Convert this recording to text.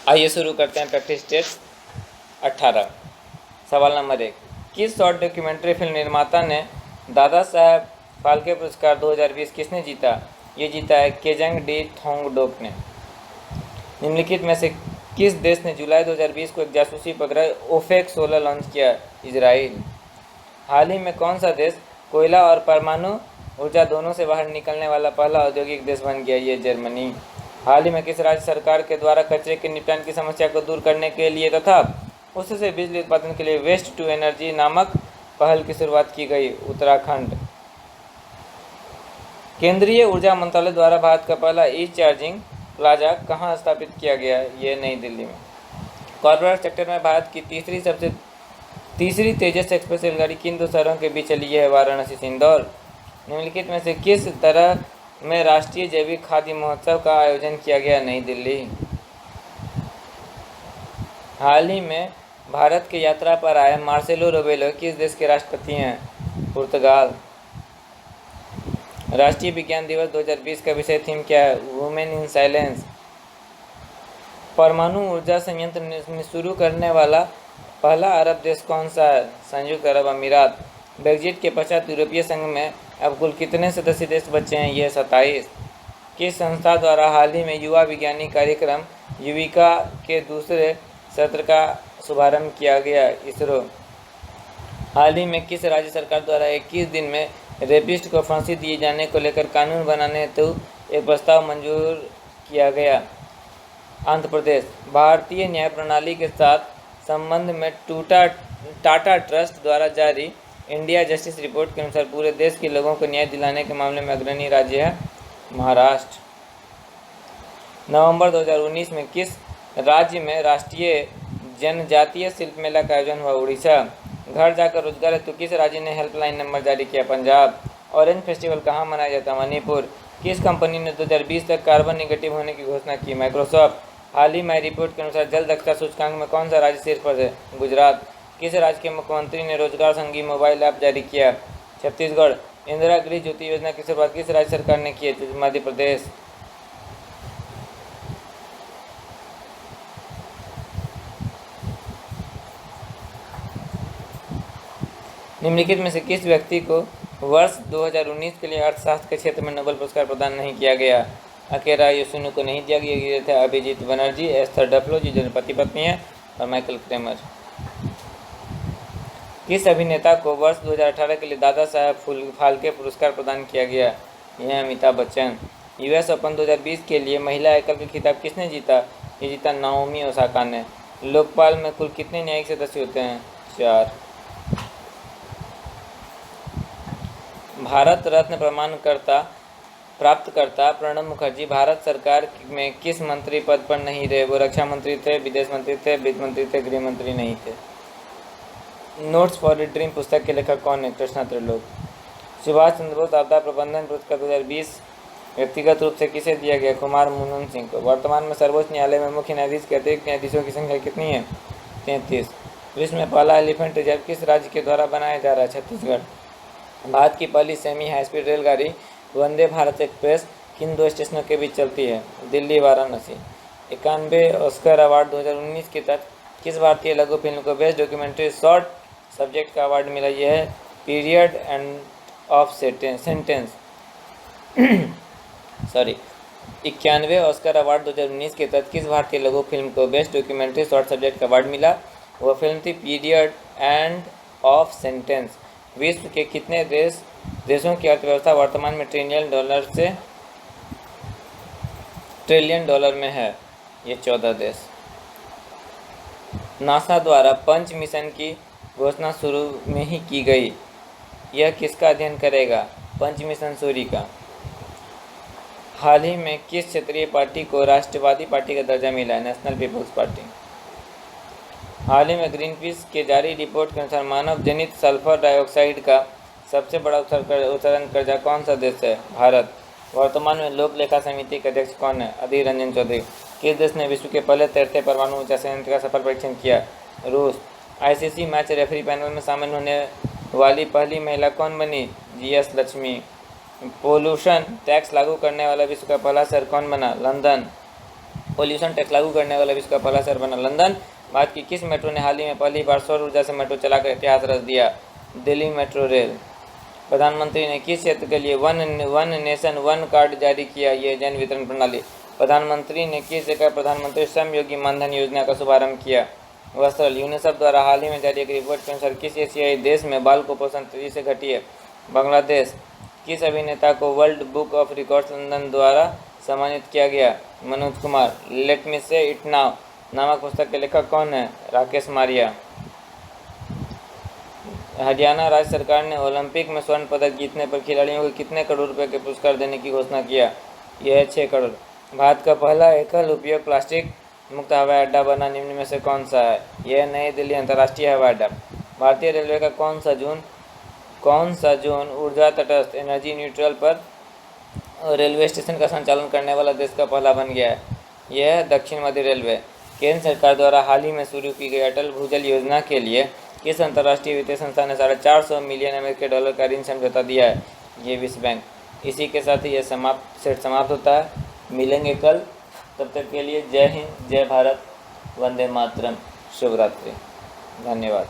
आइए शुरू करते हैं प्रैक्टिस टेस्ट 18। सवाल नंबर 1, किस शॉर्ट डॉक्यूमेंट्री फिल्म निर्माता ने दादा साहब फाल्के पुरस्कार 2020 किसने जीता? ये जीता है केजंग डी थोंगडोक ने। निम्नलिखित में से किस देश ने जुलाई 2020 को एक जासूसी उपग्रह ओफेक 16 लॉन्च किया? इजराइल। हाल ही में कौन सा देश कोयला और परमाणु ऊर्जा दोनों से बाहर निकलने वाला पहला औद्योगिक देश बन गया? ये जर्मनी। हाल ही में किस राज्य सरकार के द्वारा कचरे के निपटान की समस्या को दूर करने के लिए तथा उससे बिजली उत्पादन के लिए वेस्ट टू एनर्जी नामक पहल की शुरुआत की गई? उत्तराखंड। केंद्रीय ऊर्जा मंत्रालय द्वारा भारत का पहला ई चार्जिंग प्लाजा कहाँ स्थापित किया गया? ये नई दिल्ली में। कॉर्पोरेट सेक्टर में भारत की तीसरी तेजस एक्सप्रेस रेलगाड़ी किन दो शहरों के बीच चली है? वाराणसी से इंदौर। निम्नलिखित में से किस तरह में राष्ट्रीय जैविक खाद्य महोत्सव का आयोजन किया गया? नई दिल्ली। हाल ही में भारत की यात्रा पर आए मार्सेलो रेबेलो किस देश के राष्ट्रपति हैं? पुर्तगाल। राष्ट्रीय विज्ञान दिवस 2020 का विषय थीम क्या है? Women in silence. परमाणु ऊर्जा संयंत्र शुरू करने वाला पहला अरब देश कौन सा है? संयुक्त अरब अमीरात। ब्रेग्जिट के पश्चात यूरोपीय संघ में अब कुल कितने सदस्य देश बचे हैं? ये 27। किस संस्था द्वारा हाल ही में युवा विज्ञानी कार्यक्रम युविका के दूसरे सत्र का शुभारंभ किया गया? इसरो। हाल ही में किस राज्य सरकार द्वारा 21 दिन में रेपिस्ट को फांसी दिए जाने को लेकर कानून बनाने हेतु एक प्रस्ताव मंजूर किया गया? आंध्र प्रदेश। भारतीय न्याय प्रणाली के साथ संबंध में टाटा ट्रस्ट द्वारा जारी इंडिया जस्टिस रिपोर्ट के अनुसार पूरे देश के लोगों को न्याय दिलाने के मामले में अग्रणी राज्य है महाराष्ट्र। नवंबर 2019 में किस राज्य में राष्ट्रीय जनजातीय शिल्प मेला का आयोजन हुआ? उड़ीसा। घर जाकर रोजगार हेतु किस राज्य ने हेल्पलाइन नंबर जारी किया? पंजाब। ऑरेंज फेस्टिवल कहाँ मनाया जाता है? मणिपुर। किस कंपनी ने 2020 तक कार्बन निगेटिव होने की घोषणा की? माइक्रोसॉफ्ट। हाल ही में रिपोर्ट के अनुसार जल दक्षता सूचकांक में कौन सा राज्य शीर्ष पर है? गुजरात। किस राज्य के मुख्यमंत्री ने रोजगार संघी मोबाइल ऐप जारी किया? छत्तीसगढ़। इंदिरा गृह ज्योति योजना की शुरुआत किस राज्य सरकार ने की है? मध्य प्रदेश। निम्नलिखित में से किस व्यक्ति को वर्ष 2019 के लिए अर्थशास्त्र के क्षेत्र में नोबेल पुरस्कार प्रदान नहीं किया गया? अकेरा योशिनो को नहीं दिया गया था। अभिजीत बनर्जी, एस्थर डफ्लो जी जो पति पत्नी है, और माइकल क्रेमर। किस अभिनेता को वर्ष 2018 के लिए दादा साहब फाल्के पुरस्कार प्रदान किया गया? यह अमिताभ बच्चन। यूएस ओपन 2020 के लिए महिला एकल का खिताब किसने जीता? ये जीता नाओमी ओसाका ने। लोकपाल में कुल कितने न्यायिक सदस्य होते हैं? 4। भारत रत्न प्राप्तकर्ता प्रणब मुखर्जी भारत सरकार में किस मंत्री पद पर नहीं रहे? वो रक्षा मंत्री थे, विदेश मंत्री थे, वित्त मंत्री थे, गृह मंत्री नहीं थे। नोट्स फॉर ए ड्रीम पुस्तक के लेखक कौन है? कृष्णा त्रिलोक। सुभाष चंद्र बोस आपदा प्रबंधन पुरस्कार 2020 व्यक्तिगत रूप से किसे दिया गया? कुमार मुनन सिंह को। वर्तमान में सर्वोच्च न्यायालय में मुख्य न्यायाधीश के अतिरिक्त न्यायाधीशों की संख्या कितनी है? 33। विश्व में पहला एलिफेंट रिजर्व किस राज्य के द्वारा बनाया जा रहा है? छत्तीसगढ़। भारत की पहली सेमी हाई स्पीड रेलगाड़ी वंदे भारत एक्सप्रेस किन दो स्टेशनों के बीच चलती है? दिल्ली वाराणसी। 91 ऑस्कर अवार्ड 2019 के तहत किस भारतीय लघु फिल्म को बेस्ट डॉक्यूमेंट्री शॉर्ट सब्जेक्ट का अवार्ड मिला? यह है period end of sentence. 91 Oscar award 2019 के तहत किस भारतीय लघु फिल्म को बेस्ट डॉक्यूमेंट्री शॉर्ट सब्जेक्ट का अवार्ड मिला? वह फिल्म थी पीरियड एंड ऑफ सेंटेंस। विश्व के कितने देशों की अर्थव्यवस्था वर्तमान में ट्रिलियन डॉलर में है? ये 14 देश। नासा द्वारा पंच मिशन की घोषणा शुरू में ही की गई। यह किसका अध्ययन करेगा? पंच मिशन सूर्य का। हाल ही में किस क्षेत्रीय पार्टी को राष्ट्रवादी पार्टी का दर्जा मिला है? National People's Party. हाल ही में ग्रीनपीस के जारी रिपोर्ट के अनुसार मानव जनित सल्फर डाइऑक्साइड का सबसे बड़ा उत्सर्जनकर्ता कौन सा देश है? भारत। वर्तमान में लोक लेखा समिति के अध्यक्ष कौन है? अधीर रंजन चौधरी। किस देश ने विश्व के पहले तैरते परमाणु ऊर्जा संयंत्र का सफल परीक्षण किया? रूस। आईसीसी मैच रेफरी पैनल में शामिल होने वाली पहली महिला कौन बनी? जीएस लक्ष्मी। पोल्यूशन टैक्स लागू करने वाला विश्व का पहला शहर कौन बना? लंदन। पोल्यूशन टैक्स लागू करने वाला विश्व का पहला शहर बना लंदन। भारत की किस मेट्रो ने हाल ही में पहली बार सौर ऊर्जा से मेट्रो चलाकर इतिहास रच दिया? Delhi metro rail. प्रधानमंत्री ने किस क्षेत्र के लिए वन नेशन वन कार्ड जारी किया? ये जन वितरण प्रणाली। प्रधानमंत्री ने किस जगह प्रधानमंत्री श्रम योगी मानधन योजना का शुभारंभ किया? वस्त्र। यूनिसेफ द्वारा हाल ही में जारी एक रिपोर्ट के अनुसार किस एशियाई देश में बाल कुपोषण तेजी से घटी है? बांग्लादेश। किस अभिनेता को world book of records London द्वारा सम्मानित किया गया? मनोज कुमार। लेट मी से इट नाउ नामक पुस्तक के लेखक कौन है? राकेश मारिया। हरियाणा राज्य सरकार ने ओलंपिक में स्वर्ण पदक जीतने पर खिलाड़ियों को कितने करोड़ रुपए के पुरस्कार देने की घोषणा किया? यह 6 करोड़। भारत का पहला एकल उपयोग प्लास्टिक मुक्त हवाई अड्डा बना निम्न में से कौन सा है? यह नई दिल्ली अंतर्राष्ट्रीय हवाई अड्डा। भारतीय रेलवे का कौन सा जोन ऊर्जा तटस्थ एनर्जी न्यूट्रल पर रेलवे स्टेशन का संचालन करने वाला देश का पहला बन गया है? यह दक्षिण मध्य रेलवे। केंद्र सरकार द्वारा हाल ही में शुरू की गई अटल भूजल योजना के लिए किस अंतर्राष्ट्रीय वित्तीय संस्था ने $450 मिलियन अमेरिकी डॉलर का ऋण समझौता दिया है? ये विश्व बैंक। इसी के साथ ही यह सेट समाप्त होता है। मिलेंगे कल, तब तक के लिए जय हिंद, जय भारत, वंदे मातरम, शुभ रात्रि, धन्यवाद।